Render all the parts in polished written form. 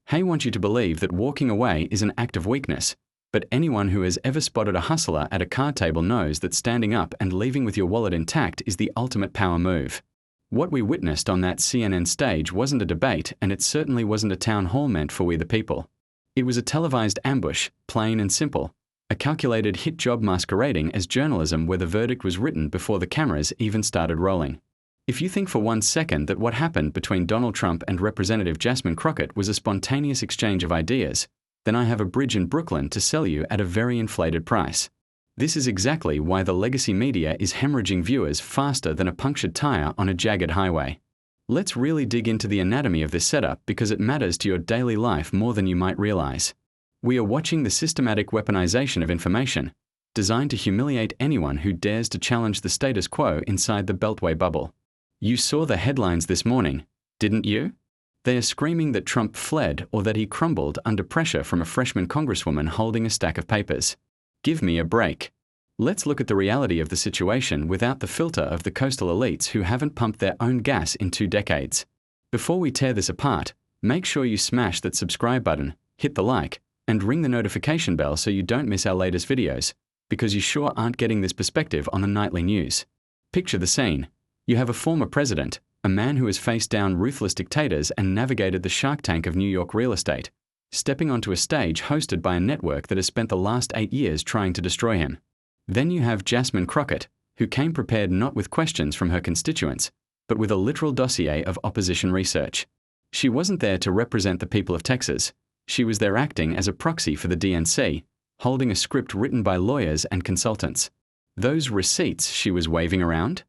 Hay wants you to believe that walking away is an act of weakness, but anyone who has ever spotted a hustler at a card table knows that standing up and leaving with your wallet intact is the ultimate power move. What we witnessed on that CNN stage wasn't a debate, and it certainly wasn't a town hall meant for we the people. It was a televised ambush, plain and simple, a calculated hit job masquerading as journalism where the verdict was written before the cameras even started rolling. If you think for 1 second that what happened between Donald Trump and Representative Jasmine Crockett was a spontaneous exchange of ideas, then I have a bridge in Brooklyn to sell you at a very inflated price. This is exactly why the legacy media is hemorrhaging viewers faster than a punctured tire on a jagged highway. Let's really dig into the anatomy of this setup because it matters to your daily life more than you might realize. We are watching the systematic weaponization of information, designed to humiliate anyone who dares to challenge the status quo inside the Beltway bubble. You saw the headlines this morning, didn't you? They are screaming that Trump fled or that he crumbled under pressure from a freshman congresswoman holding a stack of papers. Give me a break. Let's look at the reality of the situation without the filter of the coastal elites who haven't pumped their own gas in 2 decades. Before we tear this apart, make sure you smash that subscribe button, hit the like, and ring the notification bell so you don't miss our latest videos, because you sure aren't getting this perspective on the nightly news. Picture the scene. You have a former president, a man who has faced down ruthless dictators and navigated the Shark Tank of New York real estate, stepping onto a stage hosted by a network that has spent the last 8 years trying to destroy him. Then you have Jasmine Crockett, who came prepared not with questions from her constituents, but with a literal dossier of opposition research. She wasn't there to represent the people of Texas. She was there acting as a proxy for the DNC, holding a script written by lawyers and consultants. Those receipts she was waving around?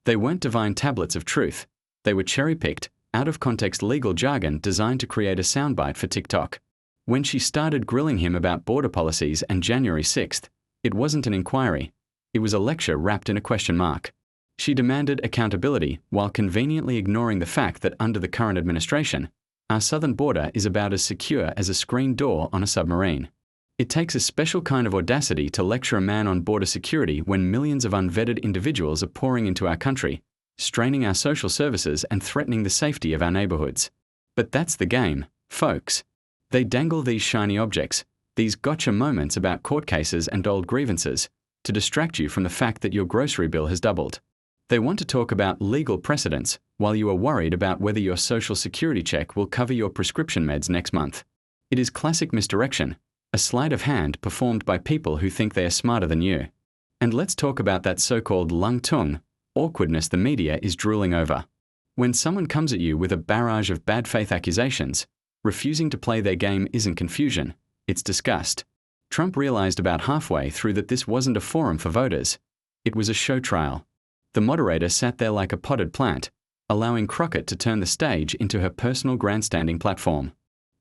They weren't divine tablets of truth. They were cherry-picked, out-of-context legal jargon designed to create a soundbite for TikTok. When she started grilling him about border policies and January 6th, it wasn't an inquiry. It was a lecture wrapped in a question mark. She demanded accountability while conveniently ignoring the fact that under the current administration, our southern border is about as secure as a screen door on a submarine. It takes a special kind of audacity to lecture a man on border security when millions of unvetted individuals are pouring into our country, straining our social services and threatening the safety of our neighborhoods. But that's the game, folks. They dangle these shiny objects, these gotcha moments about court cases and old grievances, to distract you from the fact that your grocery bill has doubled. They want to talk about legal precedents while you are worried about whether your social security check will cover your prescription meds next month. It is classic misdirection, a sleight of hand performed by people who think they are smarter than you. And let's talk about that so-called lung-tung awkwardness the media is drooling over. When someone comes at you with a barrage of bad faith accusations, refusing to play their game isn't confusion, it's disgust. Trump realized about halfway through that this wasn't a forum for voters. It was a show trial. The moderator sat there like a potted plant, allowing Crockett to turn the stage into her personal grandstanding platform.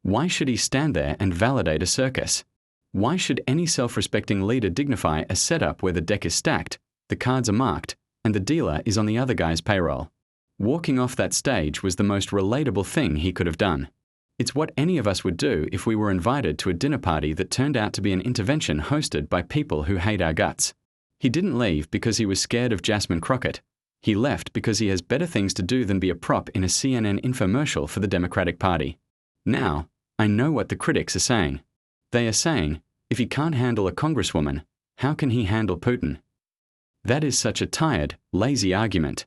Why should he stand there and validate a circus? Why should any self-respecting leader dignify a setup where the deck is stacked, the cards are marked, and the dealer is on the other guy's payroll? Walking off that stage was the most relatable thing he could have done. It's what any of us would do if we were invited to a dinner party that turned out to be an intervention hosted by people who hate our guts. He didn't leave because he was scared of Jasmine Crockett. He left because he has better things to do than be a prop in a CNN infomercial for the Democratic Party. Now, I know what the critics are saying. They are saying, if he can't handle a congresswoman, how can he handle Putin? That is such a tired, lazy argument.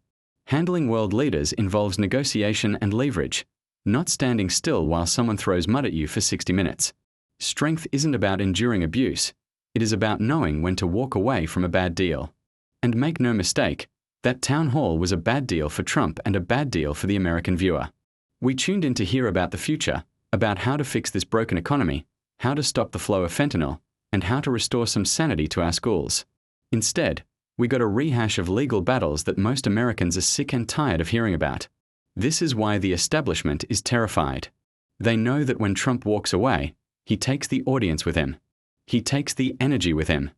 Handling world leaders involves negotiation and leverage, not standing still while someone throws mud at you for 60 minutes. Strength isn't about enduring abuse. It is about knowing when to walk away from a bad deal. And make no mistake, that town hall was a bad deal for Trump and a bad deal for the American viewer. We tuned in to hear about the future, about how to fix this broken economy, how to stop the flow of fentanyl, and how to restore some sanity to our schools. Instead, we got a rehash of legal battles that most Americans are sick and tired of hearing about. This is why the establishment is terrified. They know that when Trump walks away, he takes the audience with him. He takes the energy with him.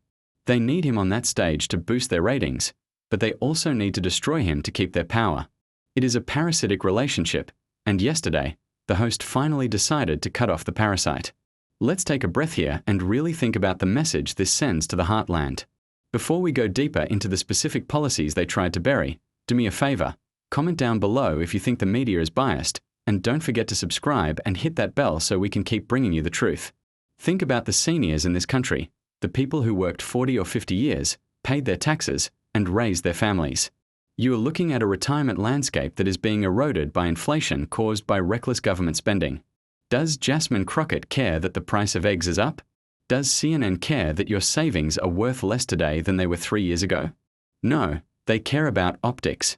They need him on that stage to boost their ratings, but they also need to destroy him to keep their power. It is a parasitic relationship, and yesterday, the host finally decided to cut off the parasite. Let's take a breath here and really think about the message this sends to the heartland. Before we go deeper into the specific policies they tried to bury, do me a favor, comment down below if you think the media is biased, And don't forget to subscribe and hit that bell so we can keep bringing you the truth. Think about the seniors in this country, the people who worked 40 or 50 years, paid their taxes, and raised their families. You are looking at a retirement landscape that is being eroded by inflation caused by reckless government spending. Does Jasmine Crockett care that the price of eggs is up? Does CNN care that your savings are worth less today than they were 3 years ago? No, they care about optics.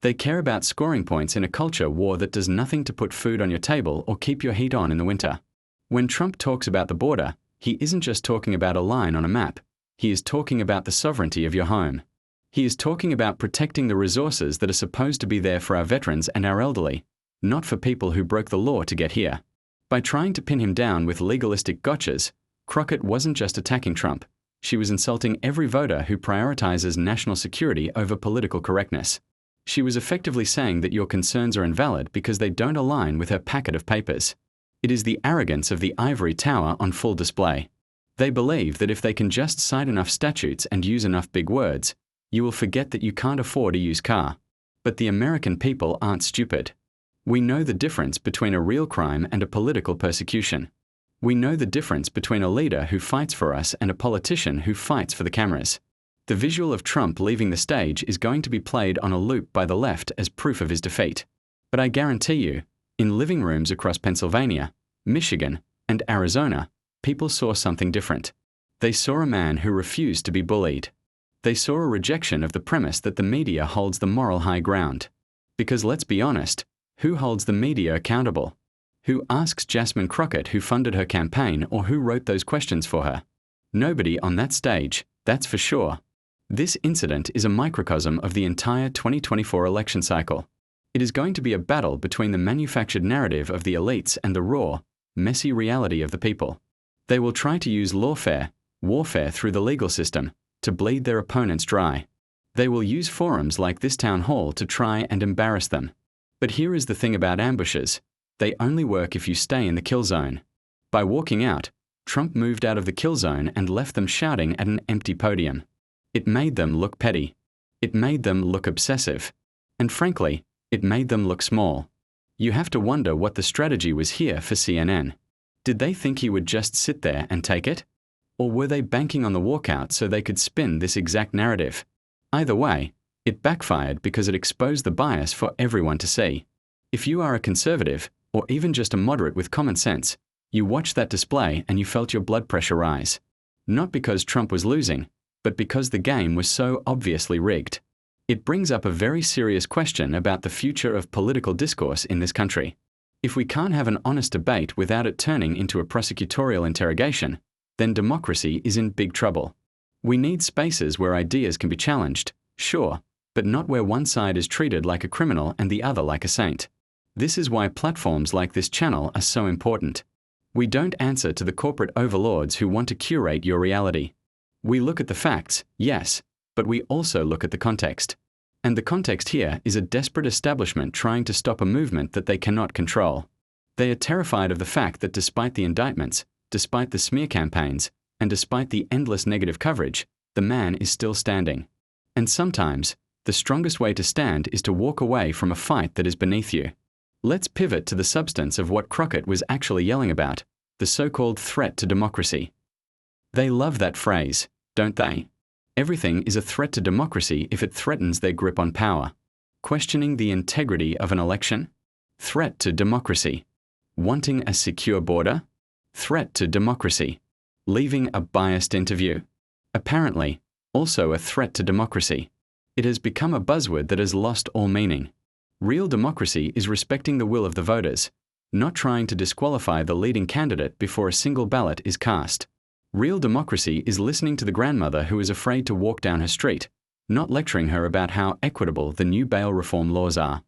They care about scoring points in a culture war that does nothing to put food on your table or keep your heat on in the winter. When Trump talks about the border, he isn't just talking about a line on a map. He is talking about the sovereignty of your home. He is talking about protecting the resources that are supposed to be there for our veterans and our elderly, not for people who broke the law to get here. By trying to pin him down with legalistic gotchas, Crockett wasn't just attacking Trump. She was insulting every voter who prioritizes national security over political correctness. She was effectively saying that your concerns are invalid because they don't align with her packet of papers. It is the arrogance of the ivory tower on full display. They believe that if they can just cite enough statutes and use enough big words, you will forget that you can't afford a used car. But the American people aren't stupid. We know the difference between a real crime and a political persecution. We know the difference between a leader who fights for us and a politician who fights for the cameras. The visual of Trump leaving the stage is going to be played on a loop by the left as proof of his defeat. But I guarantee you, in living rooms across Pennsylvania, Michigan, and Arizona, people saw something different. They saw a man who refused to be bullied. They saw a rejection of the premise that the media holds the moral high ground. Because let's be honest, who holds the media accountable? Who asks Jasmine Crockett who funded her campaign or who wrote those questions for her? Nobody on that stage, that's for sure. This incident is a microcosm of the entire 2024 election cycle. It is going to be a battle between the manufactured narrative of the elites and the raw, messy reality of the people. They will try to use lawfare, warfare through the legal system, to bleed their opponents dry. They will use forums like this town hall to try and embarrass them. But here is the thing about ambushes. They only work if you stay in the kill zone. By walking out, Trump moved out of the kill zone and left them shouting at an empty podium. It made them look petty. It made them look obsessive. And frankly, it made them look small. You have to wonder what the strategy was here for CNN. Did they think he would just sit there and take it? Or were they banking on the walkout so they could spin this exact narrative? Either way, it backfired because it exposed the bias for everyone to see. If you are a conservative, or even just a moderate with common sense, you watched that display and you felt your blood pressure rise. Not because Trump was losing, but because the game was so obviously rigged. It brings up a very serious question about the future of political discourse in this country. If we can't have an honest debate without it turning into a prosecutorial interrogation, then democracy is in big trouble. We need spaces where ideas can be challenged, sure, but not where one side is treated like a criminal and the other like a saint. This is why platforms like this channel are so important. We don't answer to the corporate overlords who want to curate your reality. We look at the facts, yes, but we also look at the context. And the context here is a desperate establishment trying to stop a movement that they cannot control. They are terrified of the fact that despite the indictments, despite the smear campaigns, and despite the endless negative coverage, the man is still standing. And sometimes, the strongest way to stand is to walk away from a fight that is beneath you. Let's pivot to the substance of what Crockett was actually yelling about, the so-called threat to democracy. They love that phrase, don't they? Everything is a threat to democracy if it threatens their grip on power. Questioning the integrity of an election? Threat to democracy. Wanting a secure border? Threat to democracy. Leaving a biased interview? Apparently, also a threat to democracy. It has become a buzzword that has lost all meaning. Real democracy is respecting the will of the voters, not trying to disqualify the leading candidate before a single ballot is cast. Real democracy is listening to the grandmother who is afraid to walk down her street, not lecturing her about how equitable the new bail reform laws are.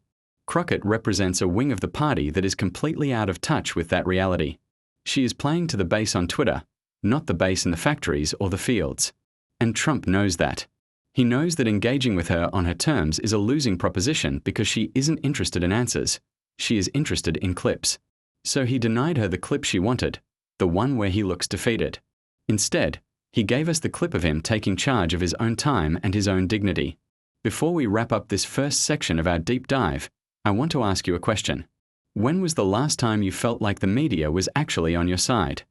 Crockett represents a wing of the party that is completely out of touch with that reality. She is playing to the base on Twitter, not the base in the factories or the fields. And Trump knows that. He knows that engaging with her on her terms is a losing proposition because she isn't interested in answers. She is interested in clips. So he denied her the clip she wanted, the one where he looks defeated. Instead, he gave us the clip of him taking charge of his own time and his own dignity. Before we wrap up this first section of our deep dive, I want to ask you a question. When was the last time you felt like the media was actually on your side?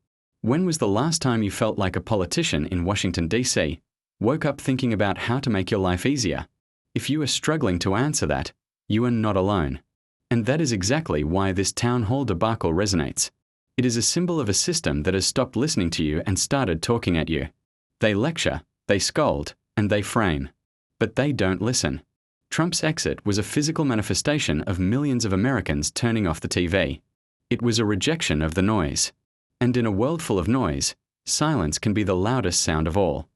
When was the last time you felt like a politician in Washington, D.C. woke up thinking about how to make your life easier? If you are struggling to answer that, you are not alone. And that is exactly why this town hall debacle resonates. It is a symbol of a system that has stopped listening to you and started talking at you. They lecture, they scold, and they frame. But they don't listen. Trump's exit was a physical manifestation of millions of Americans turning off the TV. It was a rejection of the noise. And in a world full of noise, silence can be the loudest sound of all.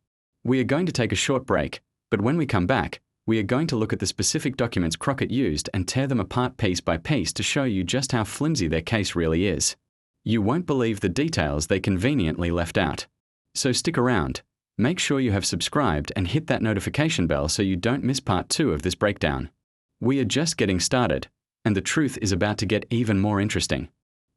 We are going to take a short break, but when we come back, we are going to look at the specific documents Crockett used and tear them apart piece by piece to show you just how flimsy their case really is. You won't believe the details they conveniently left out. So stick around. Make sure you have subscribed and hit that notification bell so you don't miss part 2 of this breakdown. We are just getting started, and the truth is about to get even more interesting.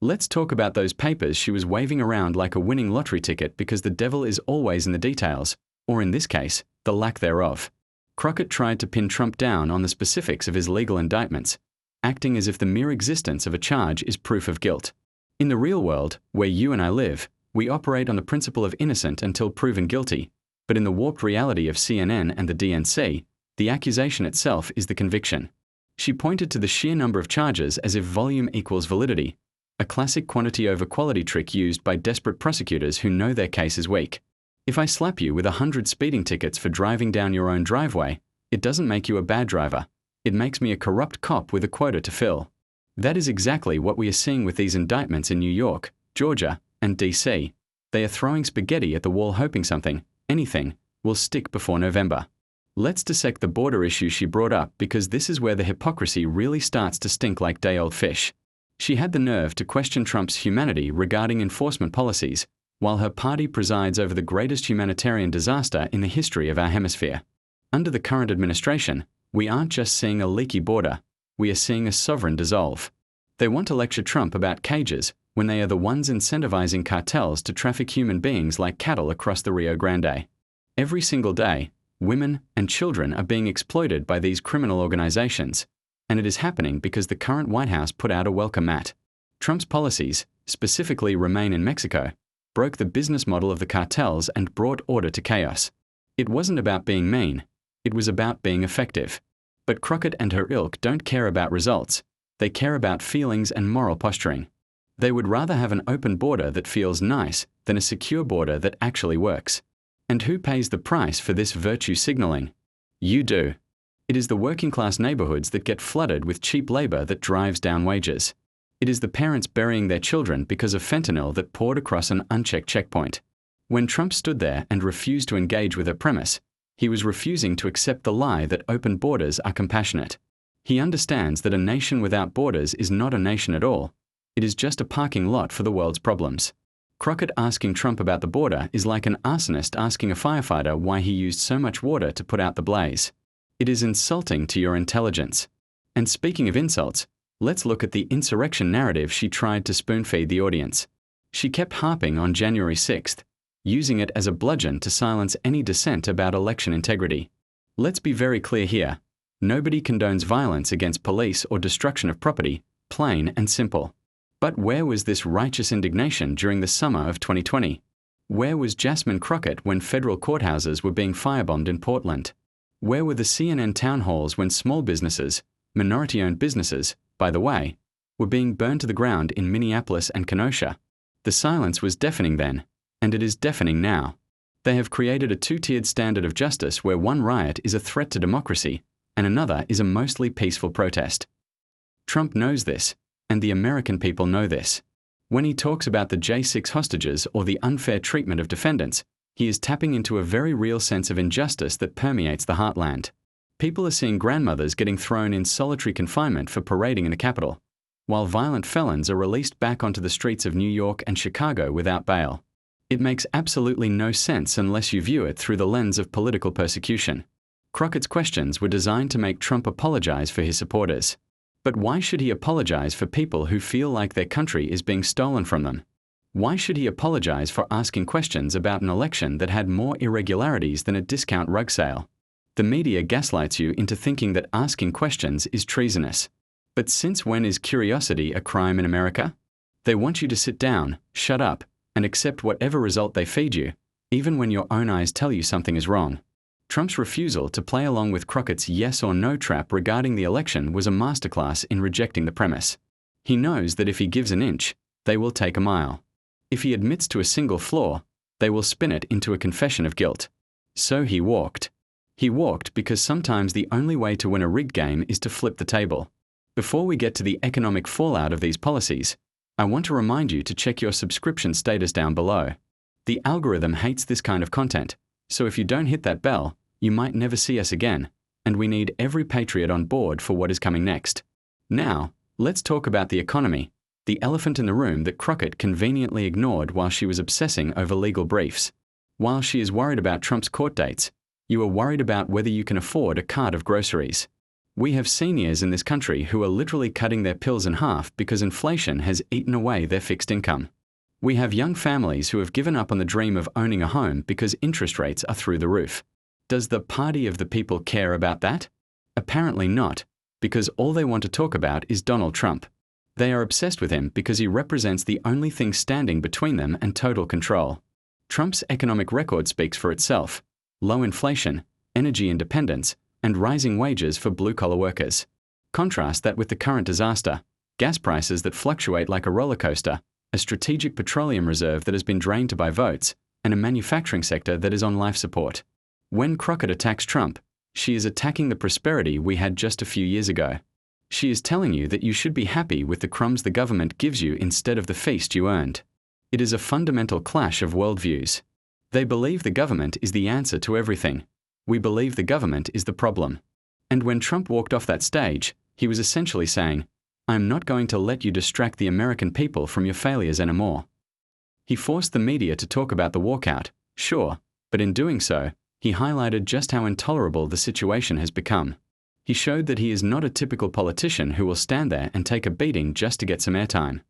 Let's talk about those papers she was waving around like a winning lottery ticket, because the devil is always in the details, or in this case, the lack thereof. Crockett tried to pin Trump down on the specifics of his legal indictments, acting as if the mere existence of a charge is proof of guilt. In the real world, where you and I live, we operate on the principle of innocent until proven guilty, but in the warped reality of CNN and the DNC, the accusation itself is the conviction. She pointed to the sheer number of charges as if volume equals validity, a classic quantity over quality trick used by desperate prosecutors who know their case is weak. If I slap you with 100 speeding tickets for driving down your own driveway, it doesn't make you a bad driver. It makes me a corrupt cop with a quota to fill. That is exactly what we are seeing with these indictments in New York, Georgia, and DC. They are throwing spaghetti at the wall hoping something, anything, will stick before November. Let's dissect the border issue she brought up, because this is where the hypocrisy really starts to stink like day-old fish. She had the nerve to question Trump's humanity regarding enforcement policies, while her party presides over the greatest humanitarian disaster in the history of our hemisphere. Under the current administration, we aren't just seeing a leaky border, we are seeing a sovereign dissolve. They want to lecture Trump about cages when they are the ones incentivizing cartels to traffic human beings like cattle across the Rio Grande. Every single day, women and children are being exploited by these criminal organizations, and it is happening because the current White House put out a welcome mat. Trump's policies, specifically Remain in Mexico, broke the business model of the cartels and brought order to chaos. It wasn't about being mean, it was about being effective. But Crockett and her ilk don't care about results, they care about feelings and moral posturing. They would rather have an open border that feels nice than a secure border that actually works. And who pays the price for this virtue signaling? You do. It is the working class neighborhoods that get flooded with cheap labor that drives down wages. It is the parents burying their children because of fentanyl that poured across an unchecked checkpoint. When Trump stood there and refused to engage with her premise, he was refusing to accept the lie that open borders are compassionate. He understands that a nation without borders is not a nation at all. It is just a parking lot for the world's problems. Crockett asking Trump about the border is like an arsonist asking a firefighter why he used so much water to put out the blaze. It is insulting to your intelligence. And speaking of insults, let's look at the insurrection narrative she tried to spoon-feed the audience. She kept harping on January 6th, using it as a bludgeon to silence any dissent about election integrity. Let's be very clear here. Nobody condones violence against police or destruction of property, plain and simple. But where was this righteous indignation during the summer of 2020? Where was Jasmine Crockett when federal courthouses were being firebombed in Portland? Where were the CNN town halls when small businesses, minority-owned businesses, by the way, were being burned to the ground in Minneapolis and Kenosha? The silence was deafening then, and it is deafening now. They have created a two-tiered standard of justice where one riot is a threat to democracy, and another is a mostly peaceful protest. Trump knows this, and the American people know this. When he talks about the J6 hostages or the unfair treatment of defendants, he is tapping into a very real sense of injustice that permeates the heartland. People are seeing grandmothers getting thrown in solitary confinement for parading in the Capitol, while violent felons are released back onto the streets of New York and Chicago without bail. It makes absolutely no sense unless you view it through the lens of political persecution. Crockett's questions were designed to make Trump apologize for his supporters. But why should he apologize for people who feel like their country is being stolen from them? Why should he apologize for asking questions about an election that had more irregularities than a discount rug sale? The media gaslights you into thinking that asking questions is treasonous. But since when is curiosity a crime in America? They want you to sit down, shut up, and accept whatever result they feed you, even when your own eyes tell you something is wrong. Trump's refusal to play along with Crockett's yes or no trap regarding the election was a masterclass in rejecting the premise. He knows that if he gives an inch, they will take a mile. If he admits to a single flaw, they will spin it into a confession of guilt. So he walked. He walked because sometimes the only way to win a rigged game is to flip the table. Before we get to the economic fallout of these policies, I want to remind you to check your subscription status down below. The algorithm hates this kind of content, so if you don't hit that bell, you might never see us again, and we need every patriot on board for what is coming next. Now, let's talk about the economy, the elephant in the room that Crockett conveniently ignored while she was obsessing over legal briefs. While she is worried about Trump's court dates, you are worried about whether you can afford a cart of groceries. We have seniors in this country who are literally cutting their pills in half because inflation has eaten away their fixed income. We have young families who have given up on the dream of owning a home because interest rates are through the roof. Does the party of the people care about that? Apparently not, because all they want to talk about is Donald Trump. They are obsessed with him because he represents the only thing standing between them and total control. Trump's economic record speaks for itself: low inflation, energy independence, and rising wages for blue-collar workers. Contrast that with the current disaster: gas prices that fluctuate like a roller coaster, a strategic petroleum reserve that has been drained to buy votes, and a manufacturing sector that is on life support. When Crockett attacks Trump, she is attacking the prosperity we had just a few years ago. She is telling you that you should be happy with the crumbs the government gives you instead of the feast you earned. It is a fundamental clash of worldviews. They believe the government is the answer to everything. We believe the government is the problem. And when Trump walked off that stage, he was essentially saying, "I'm not going to let you distract the American people from your failures anymore." He forced the media to talk about the walkout, sure, but in doing so, he highlighted just how intolerable the situation has become. He showed that he is not a typical politician who will stand there and take a beating just to get some airtime.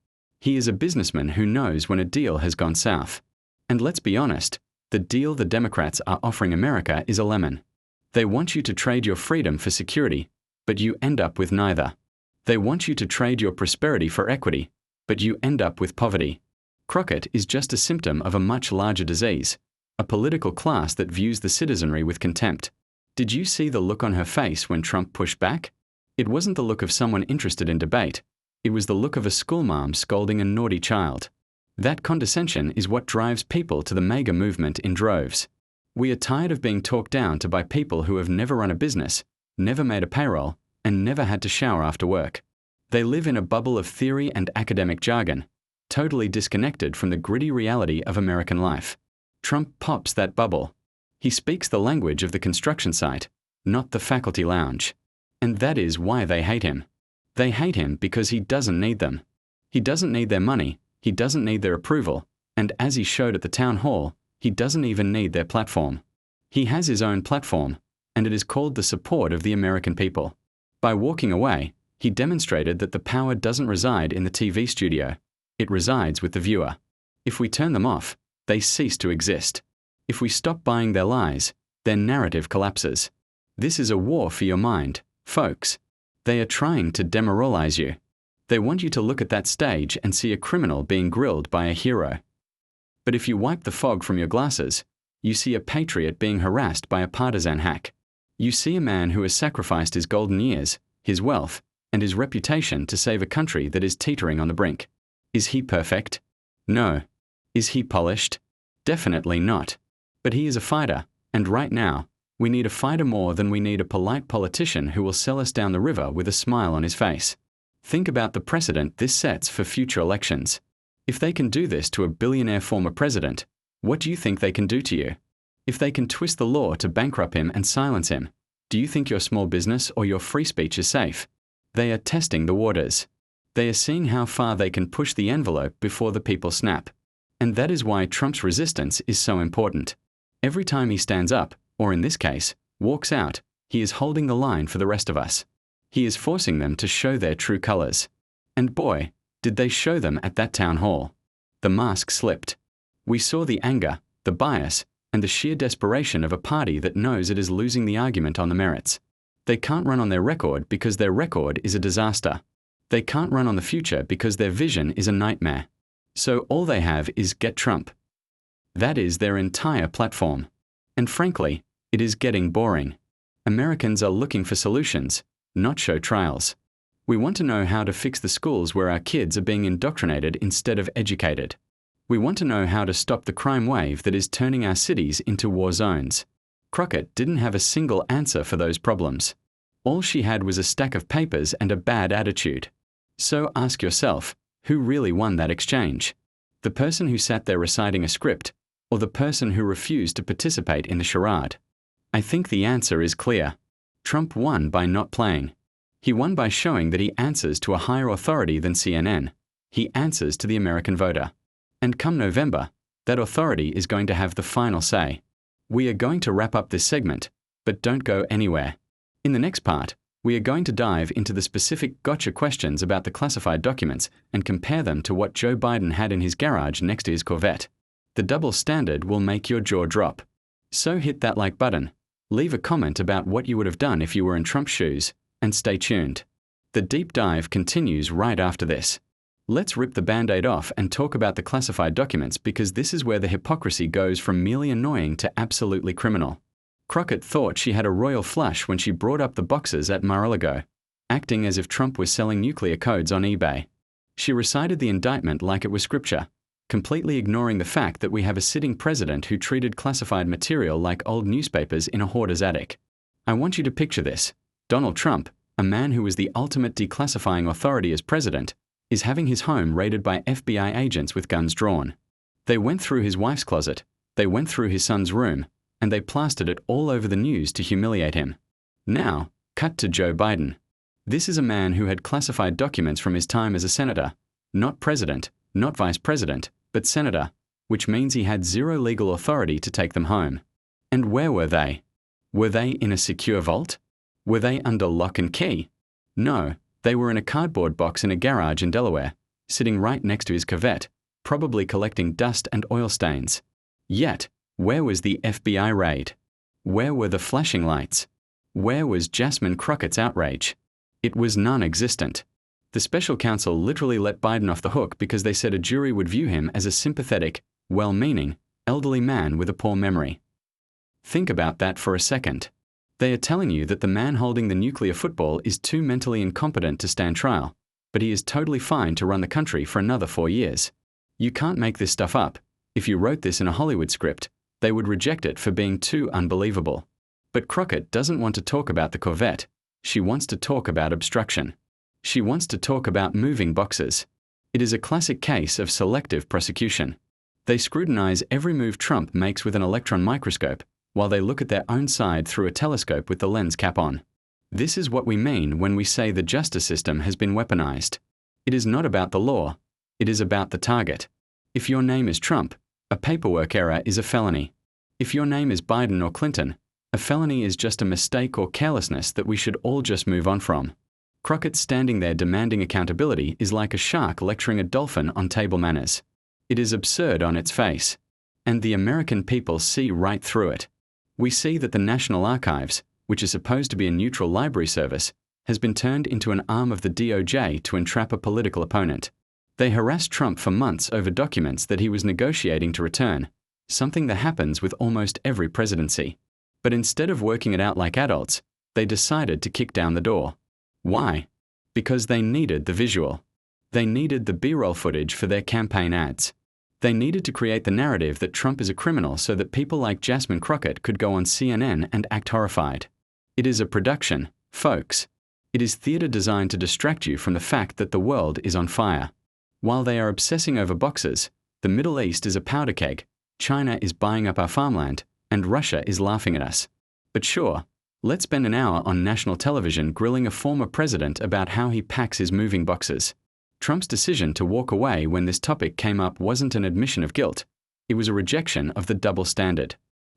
He is a businessman who knows when a deal has gone south. And let's be honest, the deal the Democrats are offering America is a lemon. They want you to trade your freedom for security, but you end up with neither. They want you to trade your prosperity for equity, but you end up with poverty. Crockett is just a symptom of a much larger disease, a political class that views the citizenry with contempt. Did you see the look on her face when Trump pushed back? It wasn't the look of someone interested in debate. It was the look of a schoolmom scolding a naughty child. That condescension is what drives people to the MAGA movement in droves. We are tired of being talked down to by people who have never run a business, never made a payroll, and never had to shower after work. They live in a bubble of theory and academic jargon, totally disconnected from the gritty reality of American life. Trump pops that bubble. He speaks the language of the construction site, not the faculty lounge. And that is why they hate him. They hate him because he doesn't need them. He doesn't need their money, he doesn't need their approval, and as he showed at the town hall, he doesn't even need their platform. He has his own platform, and it is called the support of the American people. By walking away, he demonstrated that the power doesn't reside in the TV studio. It resides with the viewer. If we turn them off, they cease to exist. If we stop buying their lies, their narrative collapses. This is a war for your mind, folks. They are trying to demoralize you. They want you to look at that stage and see a criminal being grilled by a hero. But if you wipe the fog from your glasses, you see a patriot being harassed by a partisan hack. You see a man who has sacrificed his golden years, his wealth, and his reputation to save a country that is teetering on the brink. Is he perfect? No. Is he polished? Definitely not. But he is a fighter, and right now, we need a fighter more than we need a polite politician who will sell us down the river with a smile on his face. Think about the precedent this sets for future elections. If they can do this to a billionaire former president, what do you think they can do to you? If they can twist the law to bankrupt him and silence him, do you think your small business or your free speech is safe? They are testing the waters. They are seeing how far they can push the envelope before the people snap. And that is why Trump's resistance is so important. Every time he stands up, or in this case, walks out, he is holding the line for the rest of us. He is forcing them to show their true colors. And boy, did they show them at that town hall. The mask slipped. We saw the anger, the bias, and the sheer desperation of a party that knows it is losing the argument on the merits. They can't run on their record because their record is a disaster. They can't run on the future because their vision is a nightmare. So all they have is get Trump. That is their entire platform. And frankly, it is getting boring. Americans are looking for solutions, not show trials. We want to know how to fix the schools where our kids are being indoctrinated instead of educated. We want to know how to stop the crime wave that is turning our cities into war zones. Crockett didn't have a single answer for those problems. All she had was a stack of papers and a bad attitude. So ask yourself, who really won that exchange? The person who sat there reciting a script, or the person who refused to participate in the charade? I think the answer is clear. Trump won by not playing. He won by showing that he answers to a higher authority than CNN. He answers to the American voter. And come November, that authority is going to have the final say. We are going to wrap up this segment, but don't go anywhere. In the next part, we are going to dive into the specific gotcha questions about the classified documents and compare them to what Joe Biden had in his garage next to his Corvette. The double standard will make your jaw drop. So hit that like button, leave a comment about what you would have done if you were in Trump's shoes, and stay tuned. The deep dive continues right after this. Let's rip the Band-Aid off and talk about the classified documents because this is where the hypocrisy goes from merely annoying to absolutely criminal. Crockett thought she had a royal flush when she brought up the boxes at Mar-a-Lago, acting as if Trump was selling nuclear codes on eBay. She recited the indictment like it was scripture, completely ignoring the fact that we have a sitting president who treated classified material like old newspapers in a hoarder's attic. I want you to picture this. Donald Trump, a man who was the ultimate declassifying authority as president, is having his home raided by FBI agents with guns drawn. They went through his wife's closet, they went through his son's room, and they plastered it all over the news to humiliate him. Now, cut to Joe Biden. This is a man who had classified documents from his time as a senator, not president, not vice president, but senator, which means he had zero legal authority to take them home. And where were they? Were they in a secure vault? Were they under lock and key? No, they were in a cardboard box in a garage in Delaware, sitting right next to his Corvette, probably collecting dust and oil stains. Yet, where was the FBI raid? Where were the flashing lights? Where was Jasmine Crockett's outrage? It was non-existent. The special counsel literally let Biden off the hook because they said a jury would view him as a sympathetic, well-meaning, elderly man with a poor memory. Think about that for a second. They are telling you that the man holding the nuclear football is too mentally incompetent to stand trial, but he is totally fine to run the country for another 4 years. You can't make this stuff up. If you wrote this in a Hollywood script, they would reject it for being too unbelievable. But Crockett doesn't want to talk about the Corvette. She wants to talk about obstruction. She wants to talk about moving boxes. It is a classic case of selective prosecution. They scrutinize every move Trump makes with an electron microscope, while they look at their own side through a telescope with the lens cap on. This is what we mean when we say the justice system has been weaponized. It is not about the law. It is about the target. If your name is Trump, a paperwork error is a felony. If your name is Biden or Clinton, a felony is just a mistake or carelessness that we should all just move on from. Crockett standing there demanding accountability is like a shark lecturing a dolphin on table manners. It is absurd on its face. And the American people see right through it. We see that the National Archives, which is supposed to be a neutral library service, has been turned into an arm of the DOJ to entrap a political opponent. They harassed Trump for months over documents that he was negotiating to return, something that happens with almost every presidency. But instead of working it out like adults, they decided to kick down the door. Why? Because they needed the visual. They needed the B-roll footage for their campaign ads. They needed to create the narrative that Trump is a criminal so that people like Jasmine Crockett could go on CNN and act horrified. It is a production, folks. It is theater designed to distract you from the fact that the world is on fire. While they are obsessing over boxes, the Middle East is a powder keg, China is buying up our farmland, and Russia is laughing at us. But sure, let's spend an hour on national television grilling a former president about how he packs his moving boxes. Trump's decision to walk away when this topic came up wasn't an admission of guilt. It was a rejection of the double standard.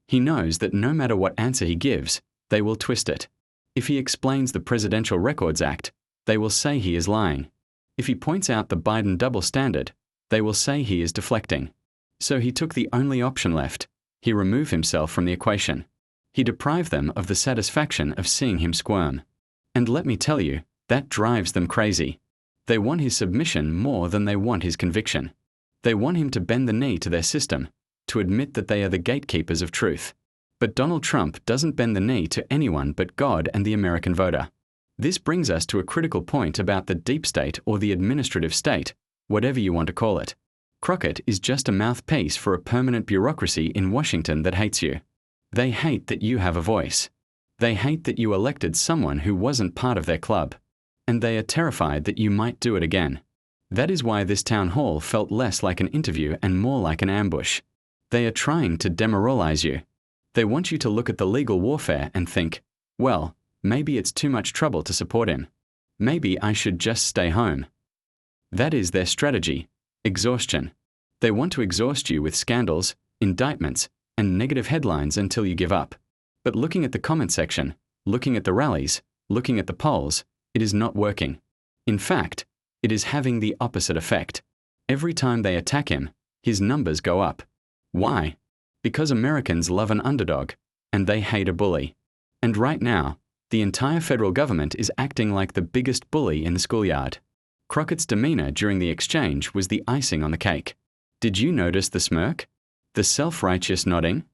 He knows that no matter what answer he gives, they will twist it. If he explains the Presidential Records Act, they will say he is lying. If he points out the Biden double standard, they will say he is deflecting. So he took the only option left. He removed himself from the equation. He deprived them of the satisfaction of seeing him squirm. And let me tell you, that drives them crazy. They want his submission more than they want his conviction. They want him to bend the knee to their system, to admit that they are the gatekeepers of truth. But Donald Trump doesn't bend the knee to anyone but God and the American voter. This brings us to a critical point about the deep state or the administrative state, whatever you want to call it. Crockett is just a mouthpiece for a permanent bureaucracy in Washington that hates you. They hate that you have a voice. They hate that you elected someone who wasn't part of their club. And they are terrified that you might do it again. That is why this town hall felt less like an interview and more like an ambush. They are trying to demoralize you. They want you to look at the legal warfare and think, well, maybe it's too much trouble to support him. Maybe I should just stay home. That is their strategy, exhaustion. They want to exhaust you with scandals, indictments, and negative headlines until you give up. But looking at the comment section, looking at the rallies, looking at the polls, it is not working. In fact, it is having the opposite effect. Every time they attack him, his numbers go up. Why? Because Americans love an underdog, and they hate a bully. And right now, the entire federal government is acting like the biggest bully in the schoolyard. Crockett's demeanor during the exchange was the icing on the cake. Did you notice the smirk? The self-righteous nodding?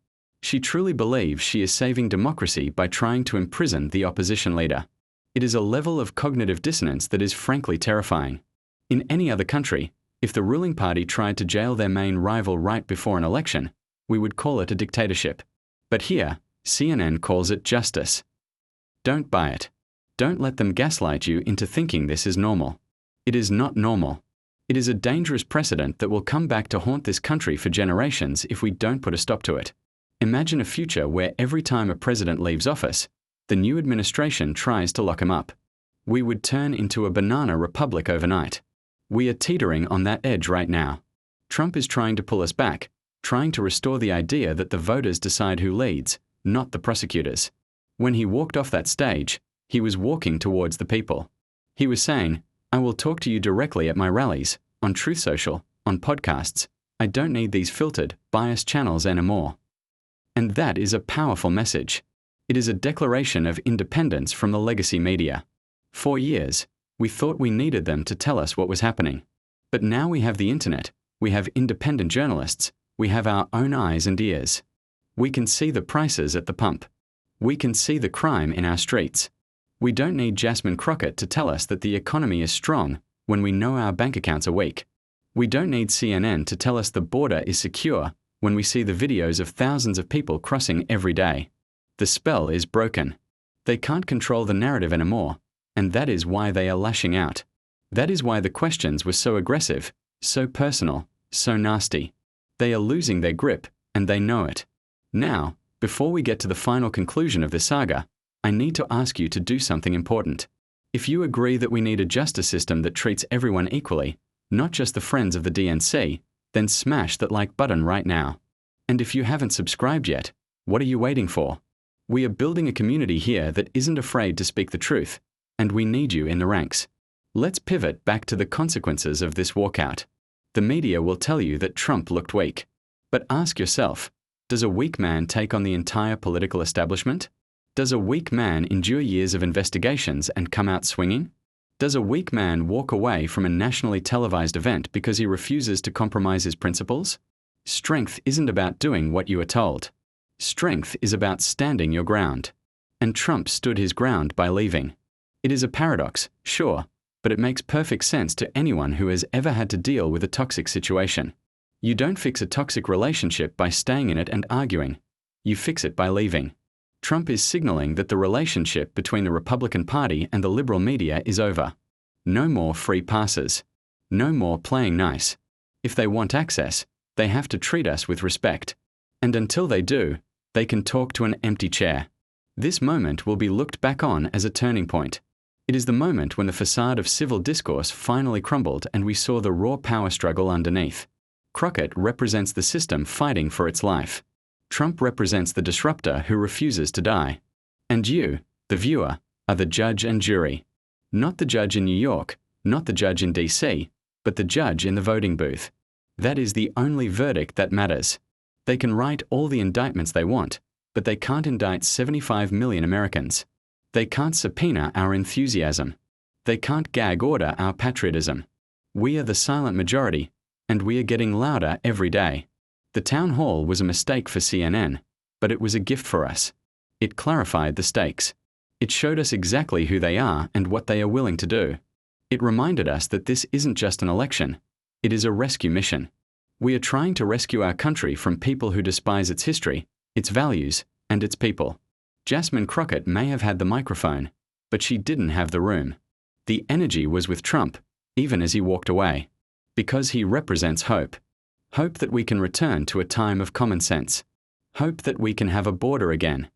She truly believes she is saving democracy by trying to imprison the opposition leader. It is a level of cognitive dissonance that is frankly terrifying. In any other country, if the ruling party tried to jail their main rival right before an election, we would call it a dictatorship. But here, CNN calls it justice. Don't buy it. Don't let them gaslight you into thinking this is normal. It is not normal. It is a dangerous precedent that will come back to haunt this country for generations if we don't put a stop to it. Imagine a future where every time a president leaves office, the new administration tries to lock him up. We would turn into a banana republic overnight. We are teetering on that edge right now. Trump is trying to pull us back, trying to restore the idea that the voters decide who leads, not the prosecutors. When he walked off that stage, he was walking towards the people. He was saying, I will talk to you directly at my rallies, on Truth Social, on podcasts. I don't need these filtered, biased channels anymore. And that is a powerful message. It is a declaration of independence from the legacy media. For years, we thought we needed them to tell us what was happening. But now we have the internet, we have independent journalists, we have our own eyes and ears. We can see the prices at the pump. We can see the crime in our streets. We don't need Jasmine Crockett to tell us that the economy is strong when we know our bank accounts are weak. We don't need CNN to tell us the border is secure when we see the videos of thousands of people crossing every day. The spell is broken. They can't control the narrative anymore, and that is why they are lashing out. That is why the questions were so aggressive, so personal, so nasty. They are losing their grip, and they know it. Now, before we get to the final conclusion of this saga, I need to ask you to do something important. If you agree that we need a justice system that treats everyone equally, not just the friends of the DNC, then smash that like button right now. And if you haven't subscribed yet, what are you waiting for? We are building a community here that isn't afraid to speak the truth, and we need you in the ranks. Let's pivot back to the consequences of this walkout. The media will tell you that Trump looked weak. But ask yourself, does a weak man take on the entire political establishment? Does a weak man endure years of investigations and come out swinging? Does a weak man walk away from a nationally televised event because he refuses to compromise his principles? Strength isn't about doing what you are told. Strength is about standing your ground. And Trump stood his ground by leaving. It is a paradox, sure, but it makes perfect sense to anyone who has ever had to deal with a toxic situation. You don't fix a toxic relationship by staying in it and arguing. You fix it by leaving. Trump is signaling that the relationship between the Republican Party and the liberal media is over. No more free passes. No more playing nice. If they want access, they have to treat us with respect. And until they do, they can talk to an empty chair. This moment will be looked back on as a turning point. It is the moment when the facade of civil discourse finally crumbled and we saw the raw power struggle underneath. Crockett represents the system fighting for its life. Trump represents the disruptor who refuses to die. And you, the viewer, are the judge and jury. Not the judge in New York, not the judge in DC, but the judge in the voting booth. That is the only verdict that matters. They can write all the indictments they want, but they can't indict 75 million Americans. They can't subpoena our enthusiasm. They can't gag order our patriotism. We are the silent majority, and we are getting louder every day. The town hall was a mistake for CNN, but it was a gift for us. It clarified the stakes. It showed us exactly who they are and what they are willing to do. It reminded us that this isn't just an election. It is a rescue mission. We are trying to rescue our country from people who despise its history, its values, and its people. Jasmine Crockett may have had the microphone, but she didn't have the room. The energy was with Trump, even as he walked away, because he represents hope. Hope that we can return to a time of common sense. Hope that we can have a border again.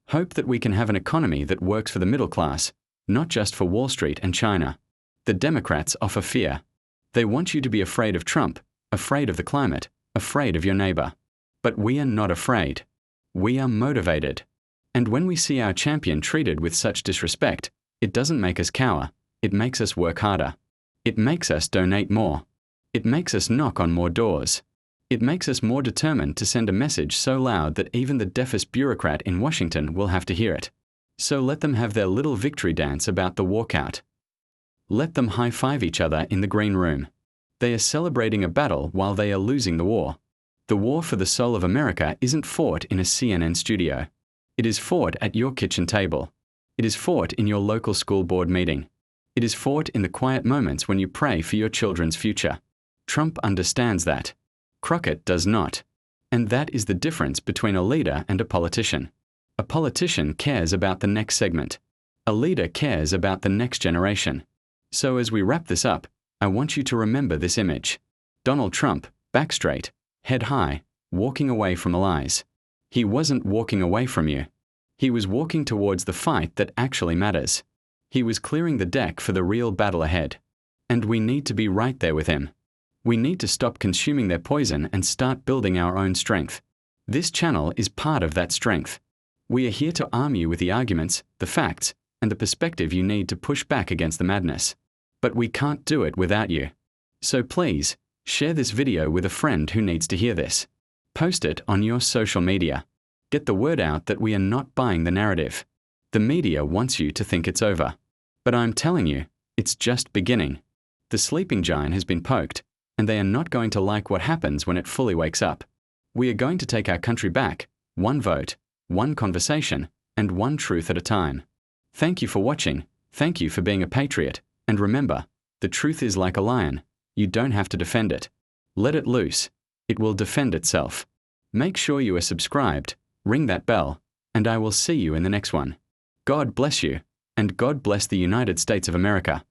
Hope that we can have an economy that works for the middle class, not just for Wall Street and China. The Democrats offer fear. They want you to be afraid of Trump, afraid of the climate, afraid of your neighbor. But we are not afraid. We are motivated. And when we see our champion treated with such disrespect, it doesn't make us cower. It makes us work harder. It makes us donate more. It makes us knock on more doors. It makes us more determined to send a message so loud that even the deafest bureaucrat in Washington will have to hear it. So let them have their little victory dance about the walkout. Let them high-five each other in the green room. They are celebrating a battle while they are losing the war. The war for the soul of America isn't fought in a CNN studio. It is fought at your kitchen table. It is fought in your local school board meeting. It is fought in the quiet moments when you pray for your children's future. Trump understands that. Crockett does not. And that is the difference between a leader and a politician. A politician cares about the next segment. A leader cares about the next generation. So as we wrap this up, I want you to remember this image. Donald Trump, back straight, head high, walking away from the lies. He wasn't walking away from you. He was walking towards the fight that actually matters. He was clearing the deck for the real battle ahead. And we need to be right there with him. We need to stop consuming their poison and start building our own strength. This channel is part of that strength. We are here to arm you with the arguments, the facts, and the perspective you need to push back against the madness. But we can't do it without you. So please, share this video with a friend who needs to hear this. Post it on your social media. Get the word out that we are not buying the narrative. The media wants you to think it's over. But I'm telling you, it's just beginning. The sleeping giant has been poked, and they are not going to like what happens when it fully wakes up. We are going to take our country back, one vote, one conversation, and one truth at a time. Thank you for watching. Thank you for being a patriot. And remember, the truth is like a lion. You don't have to defend it. Let it loose. It will defend itself. Make sure you are subscribed, ring that bell, and I will see you in the next one. God bless you, and God bless the United States of America.